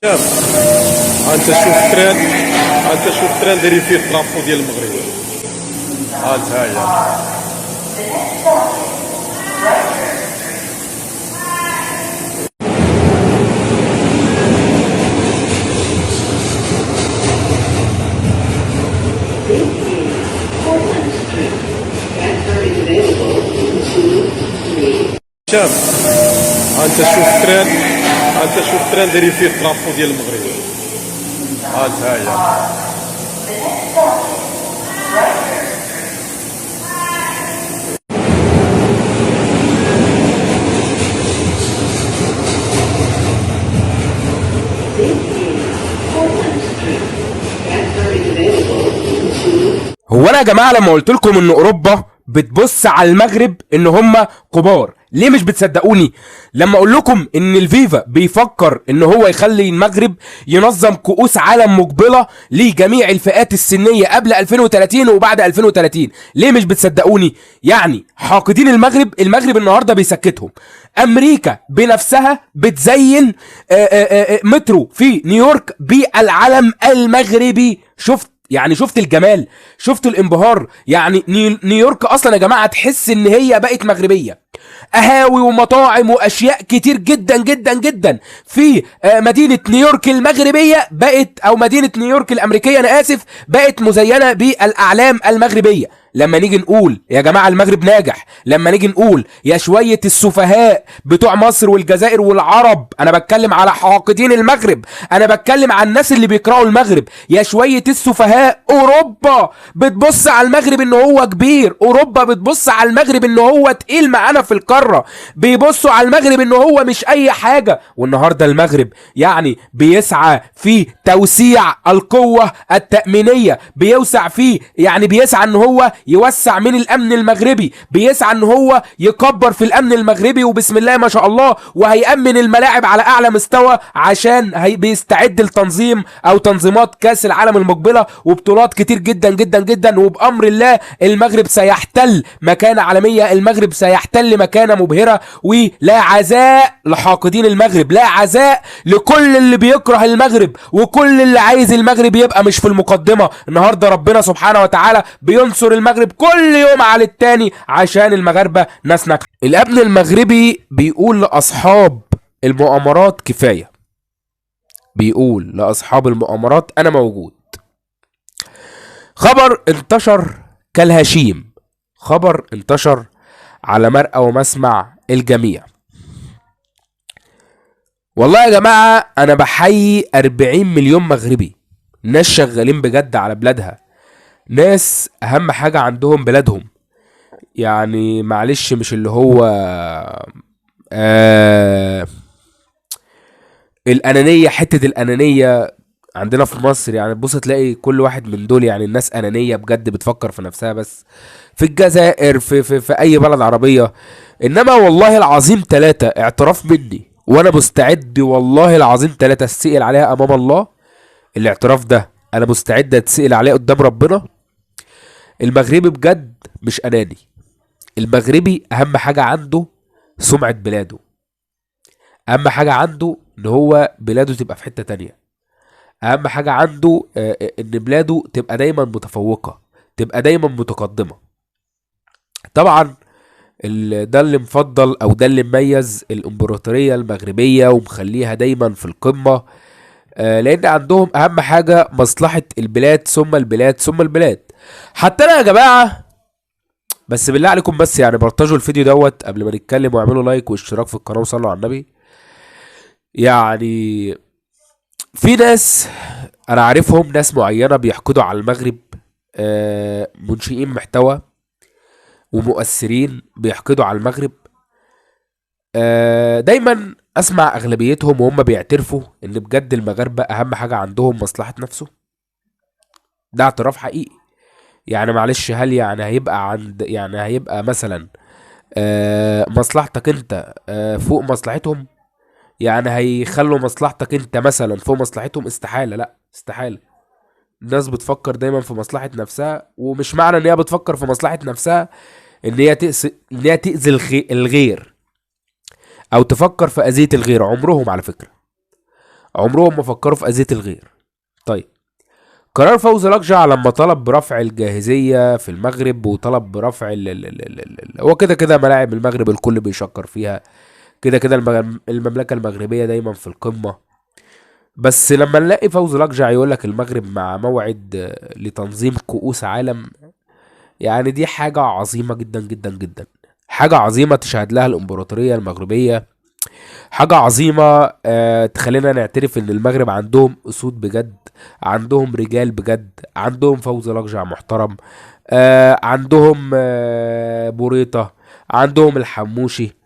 انت شوف تران دايرين فيه الطرافو ديال المغرب. انت هاهي شاب. انت شوف تران دايرين فيه الطرافو ديال المغرب. انت هاهي هو انا يا جماعه لما قلت لكم ان اوروبا بتبص على المغرب ان هم كبار، ليه مش بتصدقوني؟ لما اقول لكم ان الفيفا بيفكر ان هو يخلي المغرب ينظم كؤوس عالم مقبله لجميع الفئات السنيه قبل 2030 وبعد 2030، ليه مش بتصدقوني؟ يعني حاقدين المغرب النهارده بيسكتهم. امريكا بنفسها بتزين مترو في نيويورك بالعلم المغربي. شفت الجمال، شفت الانبهار. يعني نيويورك اصلا يا جماعه تحس ان هي بقت مغربيه، قهاوي ومطاعم واشياء كتير جدا جدا جدا في مدينه نيويورك المغربيه بقت، او مدينه نيويورك الامريكيه انا اسف، بقت مزينه بالاعلام المغربيه. لما نيجي نقول يا جماعه المغرب ناجح، لما نيجي نقول يا شويه السفهاء بتوع مصر والجزائر والعرب، انا بتكلم على حاقدين المغرب، انا بتكلم على الناس اللي بيكرهوا المغرب، يا شويه السفهاء، اوروبا بتبص على المغرب ان هو كبير، اوروبا بتبص على المغرب ان هو تقيل معانا في القاره، بيبصوا على المغرب ان هو مش اي حاجه. والنهارده المغرب يعني بيسعى في توسيع القوه التامينيه، بيسعى ان هو يوسع من الامن المغربي، بيسعى ان هو يكبر في الامن المغربي، وبسم الله ما شاء الله، وهيأمن الملاعب على اعلى مستوى عشان بيستعد لتنظيم او تنظيمات كاس العالم المقبله وبطولات كتير جدا جدا جدا. وبامر الله المغرب سيحتل مكانه عالميه، المغرب سيحتل مكانه مبهره. ولا عزاء لحاقدين المغرب، لا عزاء لكل اللي بيكره المغرب وكل اللي عايز المغرب يبقى مش في المقدمه. النهارده ربنا سبحانه وتعالى بينصر المغرب كل يوم على التاني عشان المغاربه ناس ناجحه. الابن المغربي بيقول لاصحاب المؤامرات كفايه، بيقول لاصحاب المؤامرات انا موجود. خبر انتشر كالهشيم، خبر انتشر على مرأى ومسمع الجميع. والله يا جماعه انا بحيي 40 مليون مغربي، ناس شغالين بجد على بلادها، ناس اهم حاجة عندهم بلادهم. يعني معلش مش اللي هو الانانية، حتة الانانية عندنا في مصر يعني تبص تلاقي كل واحد من دول، يعني الناس انانية بجد بتفكر في نفسها بس، في الجزائر في اي بلد عربية. انما والله العظيم 3 اعتراف مني، وانا مستعد والله العظيم 3 اسئل عليها امام الله. الاعتراف ده انا مستعد اتسئل عليه قدام ربنا. المغربي بجد مش اناني، المغربي اهم حاجة عنده سمعة بلاده، اهم حاجة عنده ان هو بلاده تبقى في حتة تانية، اهم حاجة عنده ان بلاده تبقى دايما متفوقة، تبقى دايما متقدمة. طبعا ده اللي مفضل او ده اللي مميز الامبراطورية المغربية ومخليها دايما في القمة، لان عندهم اهم حاجة مصلحة البلاد ثم البلاد ثم البلاد. حتى انا يا جماعة بس بالله عليكم بس يعني برتجوا الفيديو دوت قبل ما نتكلم، واعملوا لايك واشتراك في القناة وصلوا على النبي. يعني في ناس انا عارفهم، ناس معينة بيحقدوا على المغرب، منشئين محتوى ومؤثرين بيحقدوا على المغرب. دايما اسمع اغلبيتهم وهم بيعترفوا ان بجد المغاربة اهم حاجة عندهم مصلحة نفسه. ده اعتراف حقيقي. يعني معلش هل يعني هيبقى مثلا مصلحتك انت فوق مصلحتهم؟ يعني هيخلوا مصلحتك انت مثلا فوق مصلحتهم؟ استحالة، لا استحالة. الناس بتفكر دايما في مصلحة نفسها، ومش معنى ان هي بتفكر في مصلحة نفسها ان هي تأذي الغير او تفكر في اذية الغير. عمرهم على فكرة عمرهم ما فكروا في اذية الغير. طيب، قرار فوزي لقجع لما طلب برفع الجاهزية في المغرب وطلب برفع هو كده كده ملاعب المغرب الكل بيشكر فيها، كده كده المملكة المغربية دايما في القمة. بس لما نلاقي فوزي لقجع يقولك المغرب مع موعد لتنظيم كؤوس عالم، يعني دي حاجة عظيمة جدا جدا جدا، حاجة عظيمة تشهد لها الإمبراطورية المغربية، حاجة عظيمة تخلينا نعترف ان المغرب عندهم اسود بجد، عندهم رجال بجد، عندهم فوزي لقجع محترم، عندهم بوريطة، عندهم الحموشي،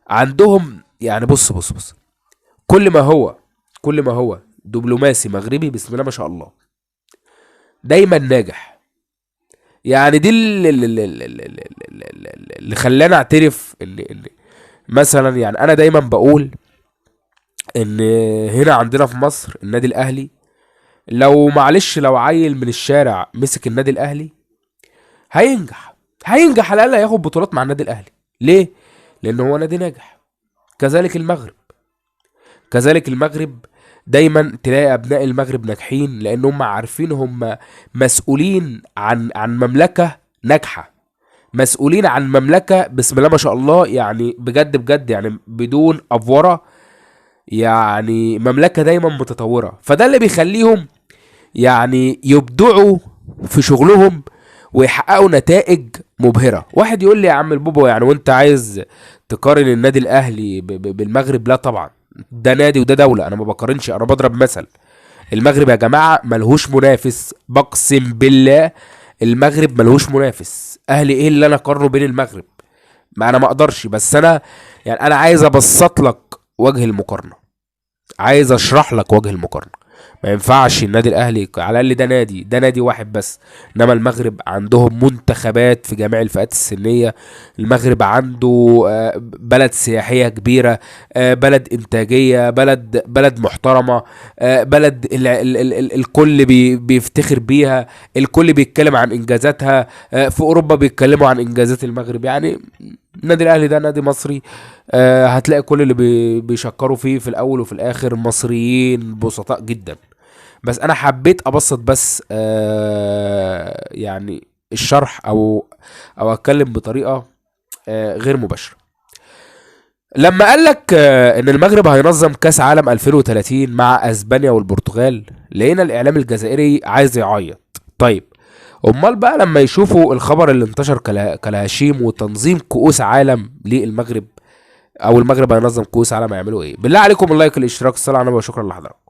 عندهم يعني بص كل ما هو كل ما هو دبلوماسي مغربي بسم الله ما شاء الله دايما ناجح. يعني دي اللي خلاني اعترف ان مثلا، يعني انا دايما بقول ان هنا عندنا في مصر النادي الاهلي، لو معلش لو عيل من الشارع مسك النادي الاهلي هينجح على الاقل هياخد بطولات مع النادي الاهلي. ليه؟ لان هو نادي ناجح. كذلك المغرب، كذلك المغرب دايما تلاقي ابناء المغرب ناجحين لان هم عارفين هم مسؤولين عن مملكة ناجحة، مسؤولين عن مملكة بسم الله ما شاء الله، يعني بجد بجد يعني بدون افورة، يعني مملكة دايما متطورة. فده اللي بيخليهم يعني يبدعوا في شغلهم ويحققوا نتائج مبهرة. واحد يقول لي يا عم البوبو يعني وانت عايز تقارن النادي الاهلي بالمغرب؟ لا طبعا، ده نادي وده دولة، انا ما بقارنش، انا بضرب مثل. المغرب يا جماعة ملهوش منافس، بقسم بالله المغرب ملهوش منافس. اهلي ايه اللي انا اقارنه بين المغرب؟ ما انا ما اقدرش، بس انا يعني انا عايز ابسط لك وجه المقارنة، عايز اشرح لك وجه المقارنه. ما ينفعش النادي الاهلي على الاقل ده نادي واحد بس، انما المغرب عندهم منتخبات في جميع الفئات السنيه. المغرب عنده بلد سياحيه كبيره، بلد انتاجيه، بلد محترمه، بلد الكل بيفتخر بيها، الكل بيتكلم عن انجازاتها. في اوروبا بيتكلموا عن انجازات المغرب. يعني النادي الاهلي ده نادي مصري، هتلاقي كل اللي بيشكروا فيه في الاول وفي الاخر مصريين بسطاء جدا. بس انا حبيت ابسط بس يعني الشرح او اتكلم بطريقه غير مباشره. لما قالك ان المغرب هينظم كاس عالم 2030 مع اسبانيا والبرتغال، لقينا الاعلام الجزائري عايز يعيط. طيب امال بقى لما يشوفوا الخبر اللي انتشر كالهشيم وتنظيم كؤوس عالم للمغرب، او المغرب هينظم كؤوس عالم، هيعملوا ايه؟ بالله عليكم اللايك، الاشتراك، الصلاه على النبي، وشكرا لحضرتك.